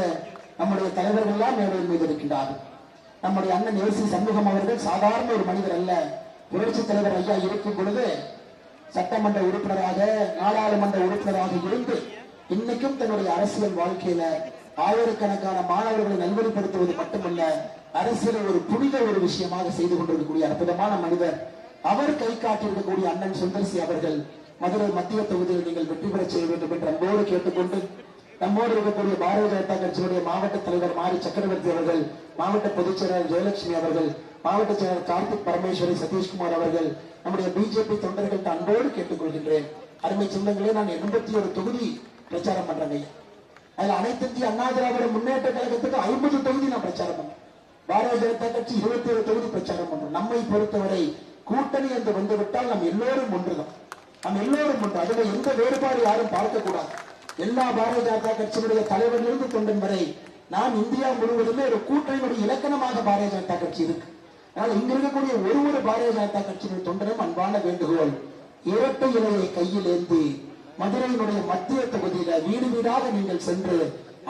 நம்முடைய தலைவர்கள் எல்லாம் மேடையின் மீது இருக்கின்றார்கள். நம்முடைய அண்ணன் ஏசி சண்முகம் அவர்கள் சாதாரண ஒரு மனிதர் அல்ல. புரட்சி தலைவர் ஐயா இருக்கும் பொழுது சட்டமன்ற உறுப்பினராக நாடாளுமன்ற உறுப்பினராக இருந்து இன்னைக்கும் தன்னுடைய அரசியல் வாழ்க்கையில ஆயிரக்கணக்கான மாணவர்களை நல்வழிப்படுத்துவது மட்டுமல்ல, அரசியல் ஒரு புனித ஒரு விஷயமாக செய்து கொண்டிருக்கக்கூடிய அற்புதமான மனிதர். அவர் கை காட்டியிருக்கக்கூடிய அண்ணன் சுந்தர்சி அவர்கள் மதுரை மத்திய தொகுதியில் நீங்கள் வெற்றி பெற செய்ய வேண்டும் என்று அன்போடு கேட்டுக்கொண்டு, நம்மோடு இருக்கக்கூடிய பாரதிய ஜனதா கட்சியினுடைய மாவட்ட தலைவர் மாரி சக்கரவர்த்தி அவர்கள், மாவட்ட பொதுச் செயலாளர் ஜெயலட்சுமி அவர்கள், மாவட்ட செயலர் கார்த்திக் பரமேஸ்வரி சதீஷ்குமார் அவர்கள், நம்முடைய பிஜேபி தொண்டர்கள் அன்போடு கேட்டுக்கொள்கின்றேன். அருமை சொந்தங்களே, நான் 81 தொகுதி பிரச்சாரம் பண்றேன். அதுல அனைத்து இந்திய அண்ணா திராவிட முன்னேற்ற கழகத்துக்கு 50 தொகுதி நான் பிரச்சாரம் பண்றேன். பாரதிய ஜனதா கட்சி 27 தொகுதி பிரச்சாரம் பண்றோம். நம்மை பொறுத்தவரை கூட்டணி என்று வந்துவிட்டால் நாம் எல்லோரும் ஒன்றுதான். நாம் எல்லோரும் ஒன்று. அதுல எந்த வேறுபாடு யாரும் பார்க்க கூடாது. எல்லா பாரதிய ஜனதா கட்சியினுடைய தலைவரிலிருந்து தொண்டன் வரை நான் இந்தியா முழுவதுமே ஒரு கூட்டணியுடைய இலக்கணமாக பாரதிய ஜனதா கட்சி இருக்கு. அதனால இங்க இருக்கக்கூடிய ஒரு பாரதிய ஜனதா கட்சியினுடைய தொண்டரும் அன்பான வேண்டுகோள், இரட்டை இலையை கையில் ஏந்தி மதுரையினுடைய மத்திய தொகுதியில வீடு வீடாக நீங்கள் சென்று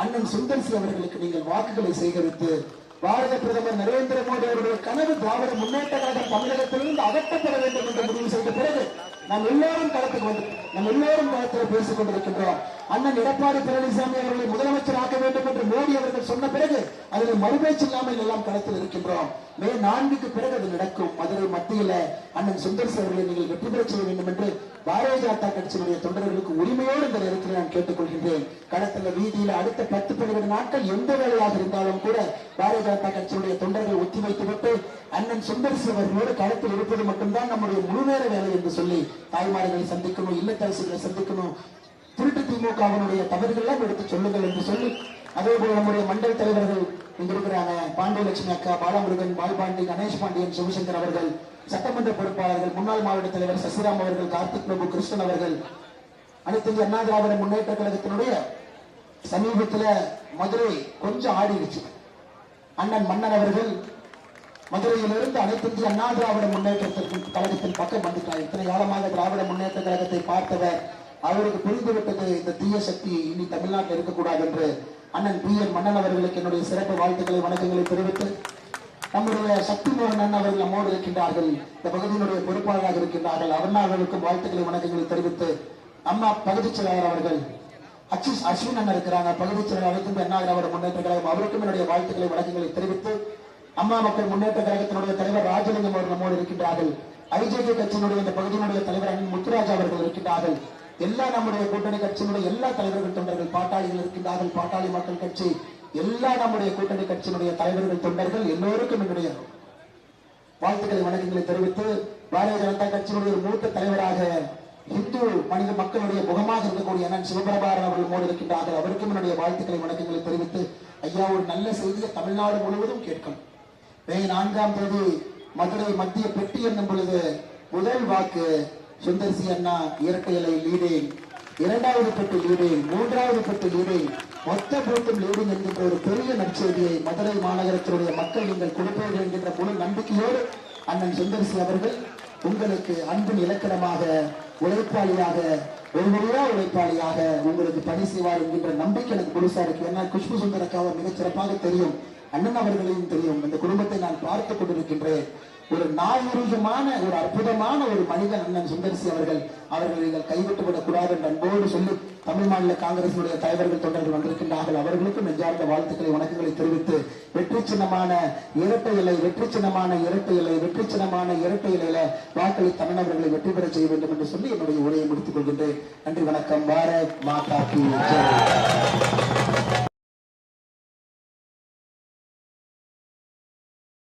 அண்ணன் சுந்தர்சி அவர்களுக்கு நீங்கள் வாக்குகளை சேகரித்து பாரத பிரதமர் நரேந்திர மோடி அவருடைய கனவு திராவிட முன்னேற்ற கழகம் தமிழகத்திலிருந்து அகற்றப்பட வேண்டும் என்று முடிவு செய்த பிறகு நாம் எல்லோரும் களத்துக்கு வந்து நம்ம எல்லோரும் களத்தில் பேசிக் கொண்டிருக்கின்றோம். அண்ணன் எடப்பாடி பழனிசாமி அவர்களை முதலமைச்சர் ஆக்க வேண்டும் என்று மோடி அவர்கள் சொன்ன பிறகு அதில் மறுபேச்சு இல்லாமல் எல்லாம் களத்தில் இருக்கின்றோம். மே 4க்கு பிறகு அது நடக்கும். மதுரை மத்தியில அண்ணன் சுந்தர்சி அவர்களை நீங்கள் வெற்றி பெற செய்ய வேண்டும் என்று பாரதிய ஜனதா கட்சியினுடைய தொண்டர்களுக்கு உரிமையோடு இந்த நேரத்தில் நான் கேட்டுக்கொள்கின்றேன். களத்துல வீதியில அடுத்த 10-12 நாட்கள் எந்த வேலையாக இருந்தாலும் கூட பாரதிய ஜனதா கட்சியினுடைய தொண்டர்கள் ஒத்திவைத்துவிட்டு அண்ணன் சுந்தர்சி அவர்களோடு களத்தில் இருப்பது மட்டும்தான் நம்முடைய முழுநேர வேலை என்று சொல்லி தாய்மார்களை சந்திக்கணும், இல்லத்தரசுகளை சந்திக்கணும், திருட்டு திமுகவினுடைய தவறுகள் எடுத்து சொல்லுங்கள் என்று சொல்லி, அதே போல நம்முடைய மண்டல் தலைவர்கள் இங்க இருக்கிறாங்க. பாண்டியலட்சுமி அக்கா, பாலமுருகன், பால்பாண்டி, கணேஷ் பாண்டியன், சிவசங்கர் அவர்கள், சட்டமன்ற பொறுப்பாளர்கள், முன்னாள் மாவட்ட தலைவர் சசிராம் அவர்கள், கார்த்திக் பிரபு, கிருஷ்ணன் அவர்கள், அனைத்து இந்திய அண்ணா திராவிட முன்னேற்ற கழகத்தினுடைய சமீபத்தில் மதுரை கொஞ்சம் ஆடிடுச்சு. அண்ணன் மன்னன் அவர்கள் மதுரையிலிருந்து அனைத்து இந்திய அண்ணா திராவிட முன்னேற்ற கழகத்தின் பக்கம் வந்துட்டார். இத்தனை காலமாக திராவிட முன்னேற்ற கழகத்தை பார்த்தவர், அவருக்கு புரிந்துவிட்டது இந்த தீய சக்தி இனி தமிழ்நாட்டில் இருக்கக்கூடாது என்று அண்ணன் BN மன்னன் அவர்களுக்கு என்னுடைய சிறப்பு வாழ்த்துக்களை வணக்கங்களை தெரிவித்து, நம்முடைய சக்தி மோகன் அவர்கள் நம்மோடு இருக்கின்றார்கள், இந்த பகுதியினுடைய பொறுப்பாளராக இருக்கின்றார்கள், அவர்களுக்கும் வாழ்த்துக்களை வணக்கங்களை தெரிவித்து, அம்மா பகுதிச் செயலாளர் அவர்கள் அஸ்வின் அண்ணன் இருக்கிறாங்க, பகுதிச் செயலாளர் அனைத்து அண்ணா திராவிட முன்னேற்ற கழகம், அவருக்கும் என்னுடைய வாழ்த்துக்களை வணக்கங்களை தெரிவித்து, அம்மா மக்கள் முன்னேற்ற கழகத்தினுடைய தலைவர் ராஜலிங்கம் அவர்கள் நம்மோடு இருக்கின்றார்கள், IJK கட்சியினுடைய இந்த பகுதியினுடைய தலைவர் அண்ணன் முத்துராஜ் அவர்கள் இருக்கின்றார்கள், எல்லா நம்முடைய கூட்டணி கட்சியினுடைய எல்லா தலைவர்கள் தொண்டர்கள், பாட்டாளிகள் இருக்கின்றார்கள், பாட்டாளி மக்கள் கட்சி, எல்லா நம்முடைய கூட்டணி கட்சியினுடைய தலைவர்கள் தொண்டர்கள் எல்லோருக்கும் என்னுடைய வாழ்த்துக்களை வணக்கங்களை தெரிவித்து, பாரதிய ஜனதா கட்சியினுடைய மூத்த தலைவராக இந்து மனித மக்களுடைய முகமாக இருக்கக்கூடிய அண்ணன் சிவபிரபாரன் அவர்கள் மோடி இருக்கின்றார்கள், அவருக்கும் என்னுடைய வாழ்த்துக்களை வணக்கங்களை தெரிவித்து, ஐயா ஒரு நல்ல செய்தியை தமிழ்நாடு முழுவதும் கேட்கும். மே 4ஆம் தேதி மதுரை மத்திய பெட்டி என்னும் பொழுது முதல் வாக்கு சுந்தர்சி அண்ணா இரட்டை இலை லீடிங், 2வது பெட்டு லீடிங், 3வது பெட்டு லீடிங், மொத்த பூத்தும் லீடிங் என்கின்ற ஒரு பெரிய நற்செய்தியை மதுரை மாநகரத்தினுடைய மக்கள் நீங்கள் கொடுப்பீர்கள் என்கின்ற முழு நம்பிக்கையோடு அண்ணன் சுந்தர்சி அவர்கள் உங்களுக்கு அன்பின் இலக்கணமாக உழைப்பாளியாக ஒருவரையா உழைப்பாளியாக உங்களுக்கு பணி செய்வார் என்கின்ற நம்பிக்கை எனக்கு முழுசா இருக்கு. ஏன்னா குஷ்பு சுந்தரக்காவை மிகச் சிறப்பாக தெரியும், அண்ணன் அவர்களையும் தெரியும். இந்த குடும்பத்தை நான் பார்த்துக் கொண்டிருக்கின்றேன். ஒரு நாகரிகமான ஒரு அற்புதமான ஒரு மனிதன் அண்ணன் சுந்தர்சி அவர்கள். அவர்களை நீங்கள் கைவிட்டுவிடக் கூடாது என்று அன்போடு சொல்லி தமிழ் மாநில காங்கிரசினுடைய தலைவர்கள் தொண்டர்கள் வந்திருக்கின்றார்கள். அவர்களுக்கும் நெஞ்சார்ந்த வாழ்த்துக்களை வணக்கங்களை தெரிவித்து, வெற்றி சின்னமான இரட்டை இலை, வெற்றி சின்னமான இரட்டை இலை, வெற்றி சின்னமான இரட்டை இலையில வாக்களி தமிழர்களை வெற்றி பெற செய்ய வேண்டும் என்று சொல்லி என்னுடைய உரையை முடித்துக் கொள்கின்றேன். நன்றி, வணக்கம். பாரத் மாதா கி ஜெய்.